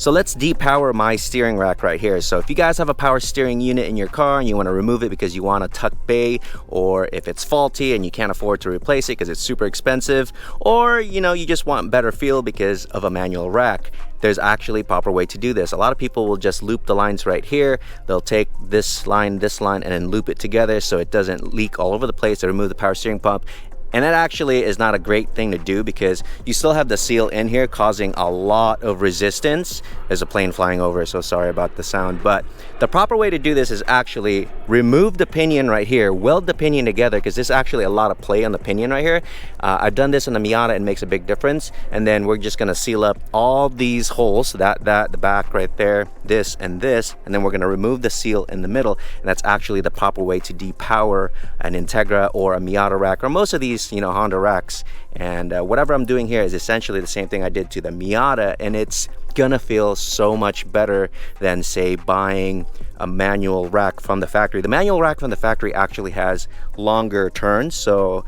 So let's depower my steering rack right here. So if you guys have a power steering unit in your car and you want to remove it because you want a tuck bay, or if it's faulty and you can't afford to replace it because it's super expensive, or you know, you just want better feel because of a manual rack, there's actually a proper way to do this. A lot of people will just loop the lines right here. They'll take this line, and then loop it together so it doesn't leak all over the place to remove the power steering pump. And that actually is not a great thing to do because you still have the seal in here causing a lot of resistance. There's a plane flying over, so sorry about the sound. But the proper way to do this is actually remove the pinion right here, weld the pinion together, because there's actually a lot of play on the pinion right here. I've done this in the Miata and it makes a big difference. And then we're just gonna seal up all these holes, the back right there, this, and then we're gonna remove the seal in the middle. And that's actually the proper way to depower an Integra or a Miata rack, or most of these, you know, Honda racks. And whatever I'm doing here is essentially the same thing I did to the Miata, and it's gonna feel so much better than, say, buying a manual rack from the factory. The manual rack from the factory actually has longer turns, so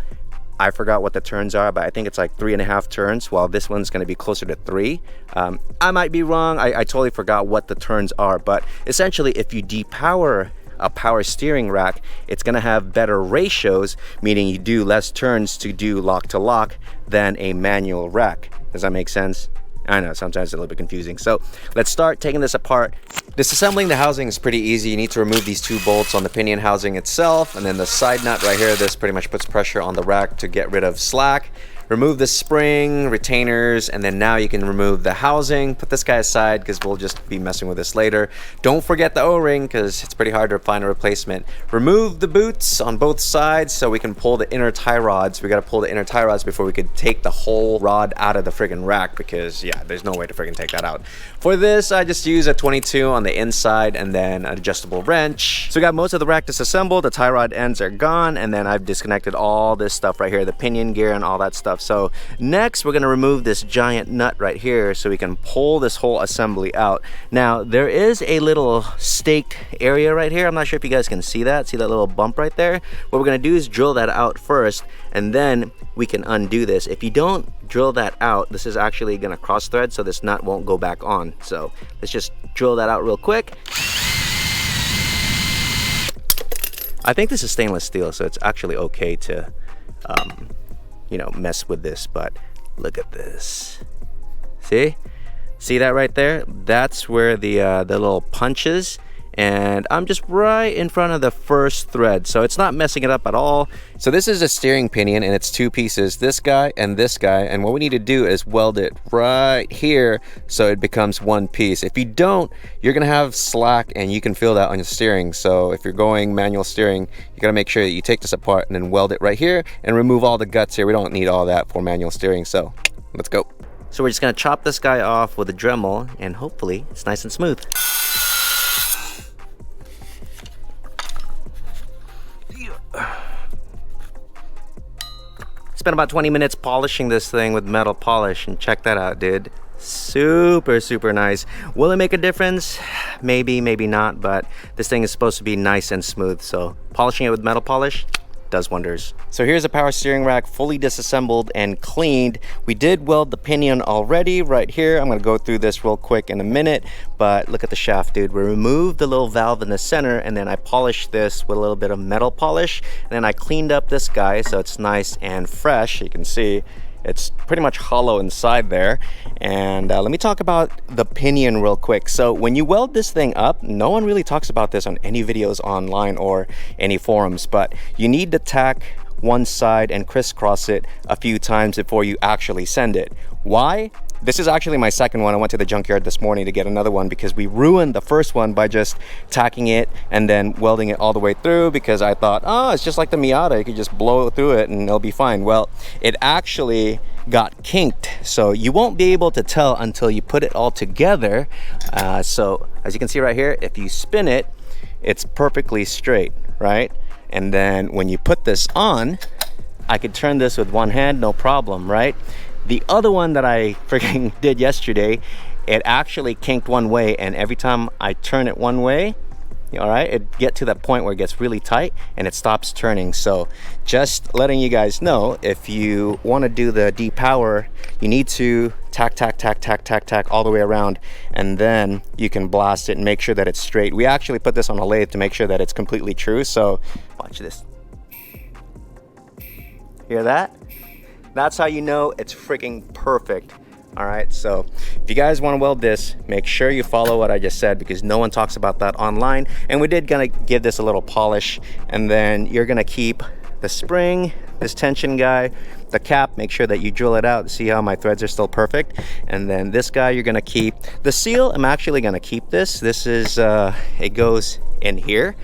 I forgot what the turns are, but I think it's like 3.5 turns, while this one's going to be closer to 3. I might be wrong. I totally forgot what the turns are, but essentially if you depower a power steering rack, it's going to have better ratios, meaning you do less turns to do lock to lock than a manual rack. Does that make sense? I know sometimes it's a little bit confusing. So let's start taking this apart. Disassembling the housing is pretty easy. You need to remove these 2 bolts on the pinion housing itself, and then the side nut right here. This pretty much puts pressure on the rack to get rid of slack. Remove the spring, retainers, and then now you can remove the housing. Put this guy aside because we'll just be messing with this later. Don't forget the O-ring because it's pretty hard to find a replacement. Remove the boots on both sides so we can pull the inner tie rods. We got to pull the inner tie rods before we could take the whole rod out of the friggin' rack, because yeah, there's no way to friggin' take that out. For this, I just use a 22 on the inside and then an adjustable wrench. So we got most of the rack disassembled. The tie rod ends are gone, and then I've disconnected all this stuff right here, the pinion gear and all that stuff. So next we're going to remove this giant nut right here so we can pull this whole assembly out. Now there is a little staked area right here. I'm not sure if you guys can see that little bump right there. What we're going to do is drill that out first, and then we can undo this. If you don't drill that out, this is actually going to cross thread, so this nut won't go back on. So let's just drill that out real quick. I think this is stainless steel, so it's actually okay to you know, mess with this. But look at this. See that right there? That's where the little punch is, and I'm just right in front of the first thread, so it's not messing it up at all. So this is a steering pinion, and it's 2 pieces, this guy, and what we need to do is weld it right here so it becomes 1 piece. If you don't, you're gonna have slack, and you can feel that on your steering. So if you're going manual steering, you gotta make sure that you take this apart and then weld it right here and remove all the guts here. We don't need all that for manual steering, so let's go. So we're just gonna chop this guy off with a Dremel, and hopefully it's nice and smooth. Spent about 20 minutes polishing this thing with metal polish, and check that out, dude. Super nice. Will it make a difference? Maybe, maybe not, but this thing is supposed to be nice and smooth, so polishing it with metal polish does wonders. So here's a power steering rack fully disassembled and cleaned. We did weld the pinion already right here. I'm gonna go through this real quick in a minute, but look at the shaft, dude. We removed the little valve in the center, and then I polished this with a little bit of metal polish, and then I cleaned up this guy so it's nice and fresh. You can see it's pretty much hollow inside there. And let me talk about the pinion real quick. So when you weld this thing up, no one really talks about this on any videos online or any forums, but you need to tack one side and crisscross it a few times before you actually send it. Why? This is actually my second one. I went to the junkyard this morning to get another one because we ruined the first one by just tacking it and then welding it all the way through, because I thought, oh, it's just like the Miata, you could just blow through it and it'll be fine. Well, it actually got kinked, so you won't be able to tell until you put it all together. So as you can see right here, if you spin it, it's perfectly straight, right? And then when you put this on, I could turn this with one hand, no problem, right? The other one that I freaking did yesterday, it actually kinked one way, and every time I turn it one way, all right, it get to that point where it gets really tight and it stops turning. So just letting you guys know, if you want to do the depower, you need to tack all the way around, and then you can blast it and make sure that it's straight. We actually put this on a lathe to make sure that it's completely true. So watch this. Hear that? That's how you know it's freaking perfect. All right, so if you guys want to weld this, make sure you follow what I just said, because no one talks about that online. And we did gonna give this a little polish, and then you're gonna keep the spring, this tension guy, the cap, make sure that you drill it out. See how my threads are still perfect. And then this guy you're gonna keep. The seal, I'm actually gonna keep this. This is, it goes in here.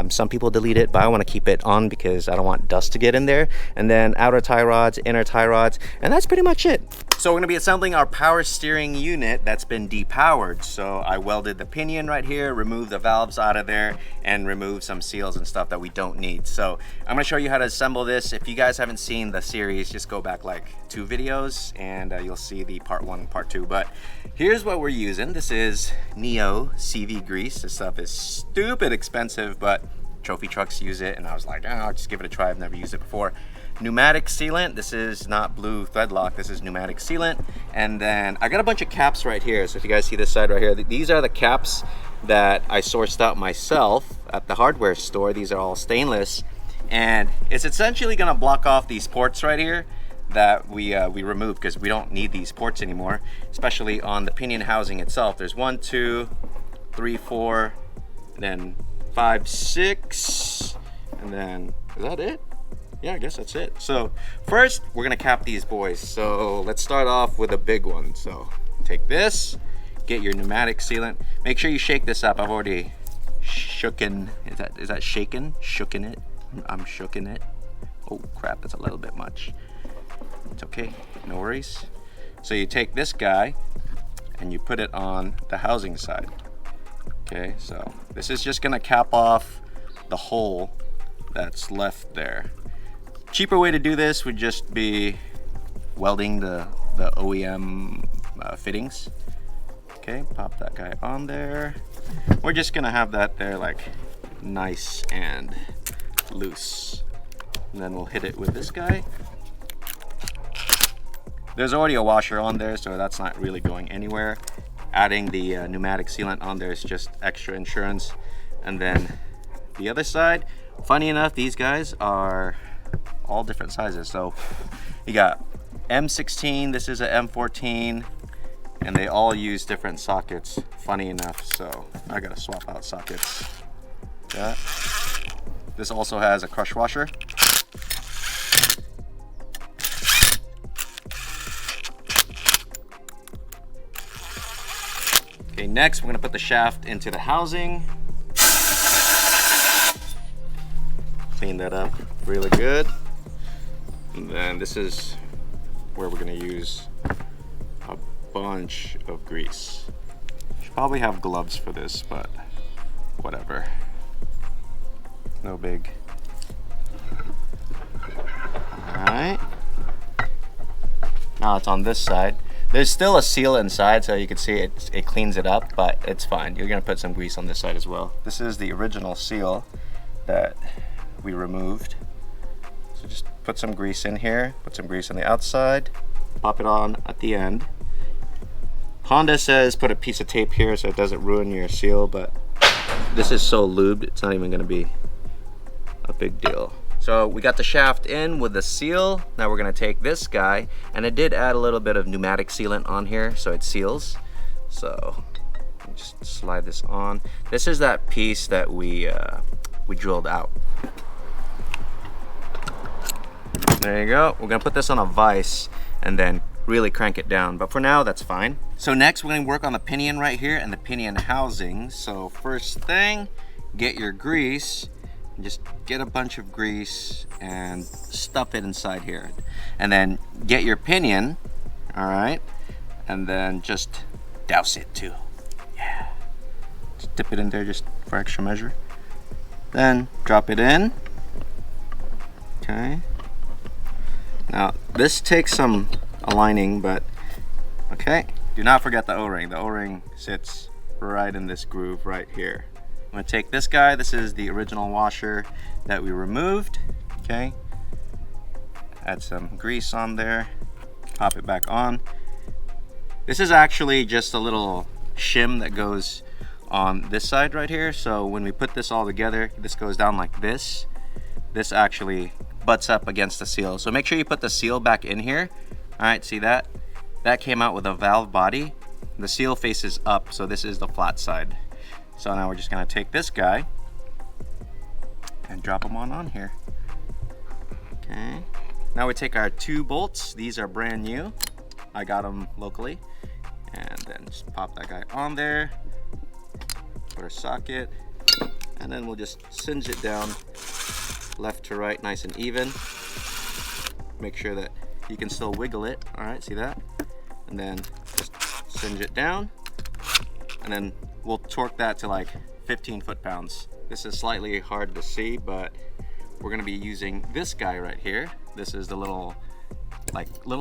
Some people delete it, but I want to keep it on because I don't want dust to get in there. And then outer tie rods, inner tie rods, and that's pretty much it. So we're going to be assembling our power steering unit that's been depowered. So I welded the pinion right here, removed the valves out of there, and removed some seals and stuff that we don't need. So I'm going to show you how to assemble this. If you guys haven't seen the series, just go back like 2 videos and you'll see the part 1 and part 2. But here's what we're using. This is Neo CV grease. This stuff is stupid expensive, but trophy trucks use it, and I was like, oh, I'll just give it a try. I've never used it before. Pneumatic sealant. This is not blue thread lock, this is pneumatic sealant. And then I got a bunch of caps right here. So if you guys see this side right here, these are the caps that I sourced out myself at the hardware store. These are all stainless, and it's essentially going to block off these ports right here that we removed, because we don't need these ports anymore, especially on the pinion housing itself. There's 1, 2, 3, 4, and then 5, 6, and then is that it? Yeah, I guess that's it. So first we're gonna cap these boys. So let's start off with a big one. So take this, get your pneumatic sealant. Make sure you shake this up. I've already shooken. Is that shaken? Shooken it. I'm shooken it. Oh crap, that's a little bit much. It's okay, no worries. So you take this guy and you put it on the housing side. Okay, so this is just gonna cap off the hole that's left there. Cheaper way to do this would just be welding the OEM fittings. Okay, pop that guy on there. We're just gonna have that there like nice and loose. And then we'll hit it with this guy. There's already a washer on there, so that's not really going anywhere. Adding the pneumatic sealant on there is just extra insurance. And then the other side, funny enough, these guys are all different sizes. So you got M16, this is a M14, and they all use different sockets, funny enough. So I gotta swap out sockets. Yeah. This also has a crush washer. Okay, next we're gonna put the shaft into the housing. Clean that up really good. And then this is where we're gonna use a bunch of grease. Should probably have gloves for this, but whatever. No big. All right. Now it's on this side. There's still a seal inside, so you can see it cleans it up, but it's fine. You're gonna put some grease on this side as well. This is the original seal that we removed. So just put some grease in here, put some grease on the outside, pop it on at the end. Honda says put a piece of tape here so it doesn't ruin your seal, but this is so lubed, it's not even gonna be a big deal. So we got the shaft in with the seal. Now we're gonna take this guy, and it did add a little bit of pneumatic sealant on here so it seals. So just slide this on. This is that piece that we drilled out. There you go. We're gonna put this on a vise and then really crank it down, but for now that's fine. So next we're gonna work on the pinion right here and the pinion housing. So first thing, get your grease. Just get a bunch of grease and stuff it inside here, and then get your pinion, all right, and then just douse it too. Yeah, just dip it in there just for extra measure, then drop it in. Okay, now this takes some aligning, but okay, do not forget the O-ring. The O-ring sits right in this groove right here. I'm gonna take this guy. This is the original washer that we removed, okay? Add some grease on there, pop it back on. This is actually just a little shim that goes on this side right here. So when we put this all together, this goes down like this. This actually butts up against the seal. So make sure you put the seal back in here. All right, see that? That came out with a valve body. The seal faces up, so this is the flat side. So now we're just gonna take this guy and drop them on here. Okay. Now we take our 2 bolts. These are brand new. I got them locally. And then just pop that guy on there. Put our socket. And then we'll just singe it down left to right, nice and even. Make sure that you can still wiggle it. All right, see that? And then just singe it down. And then we'll torque that to like 15 foot-pounds. This is slightly hard to see, but we're gonna be using this guy right here. This is the little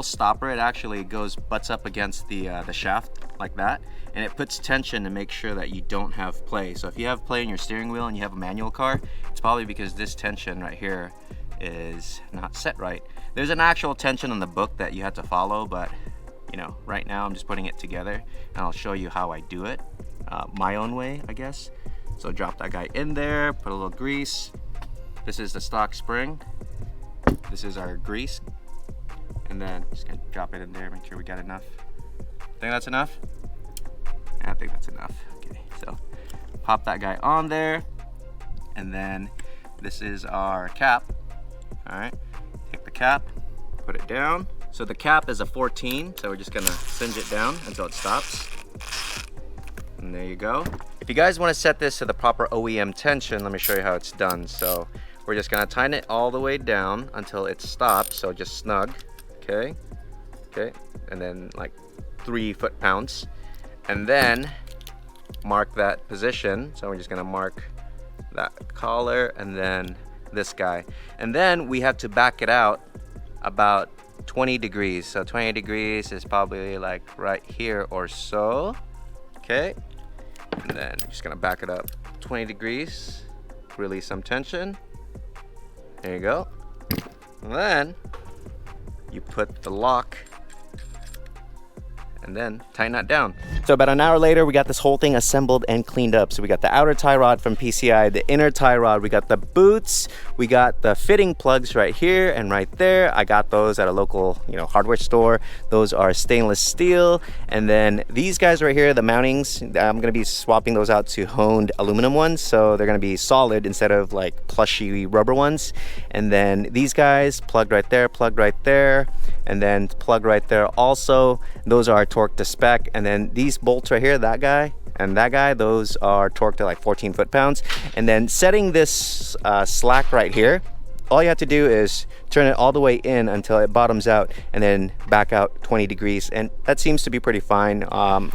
stopper. It actually butts up against the shaft like that, and it puts tension to make sure that you don't have play. So if you have play in your steering wheel and you have a manual car, it's probably because this tension right here is not set right. There's an actual tension in the book that you have to follow, but you know, right now I'm just putting it together, and I'll show you how I do it my own way, I guess. So drop that guy in there, put a little grease. This is the stock spring. This is our grease. And then just gonna drop it in there, make sure we got enough. Think that's enough? Yeah, I think that's enough. Okay, so pop that guy on there. And then this is our cap. All right, take the cap, put it down. So the cap is a 14, so we're just gonna singe it down until it stops. And there you go. If you guys wanna set this to the proper OEM tension, let me show you how it's done. So we're just gonna tighten it all the way down until it stops, so just snug. Okay, and then like 3 foot-pounds, and then mark that position. So we're just gonna mark that collar and then this guy, and then we have to back it out about 20 degrees. So 20 degrees is probably like right here or so. Okay, and then I'm just gonna back it up 20 degrees, release some tension. There you go. And then you put the lock and then tighten that down. So about an hour later, we got this whole thing assembled and cleaned up. So we got the outer tie rod from PCI, the inner tie rod, we got the boots, we got the fitting plugs right here and right there. I got those at a local, hardware store. Those are stainless steel. And then these guys right here, the mountings, I'm gonna be swapping those out to honed aluminum ones. So they're gonna be solid instead of like plushy rubber ones. And then these guys plugged right there, and then plug right there also. Those are torqued to spec. And then these bolts right here, that guy and that guy, those are torqued to like 14 foot-pounds. And then setting this slack right here, all you have to do is turn it all the way in until it bottoms out, and then back out 20 degrees, and that seems to be pretty fine.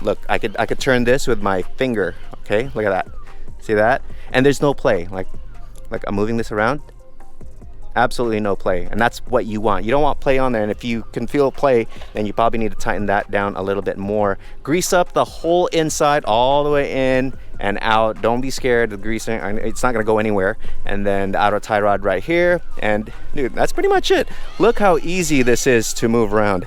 Look, I could turn this with my finger. Okay, look at that, see that? And there's no play, like I'm moving this around, absolutely no play, and that's what you want. You don't want play on there, and if you can feel play, then you probably need to tighten that down a little bit more. Grease up the whole inside all the way in and out. Don't be scared of greasing, it's not gonna go anywhere. And then the outer tie rod right here, and dude, that's pretty much it. Look how easy this is to move around.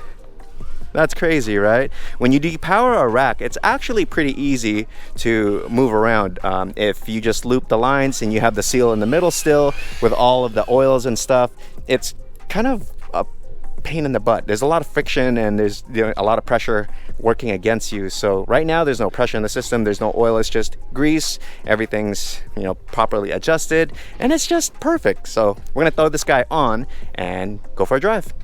That's crazy, right? When you depower a rack, it's actually pretty easy to move around. If you just loop the lines and you have the seal in the middle still with all of the oils and stuff, it's kind of a pain in the butt. There's a lot of friction and there's a lot of pressure working against you. So right now there's no pressure in the system, there's no oil, it's just grease. Everything's properly adjusted, and it's just perfect. So we're gonna throw this guy on and go for a drive.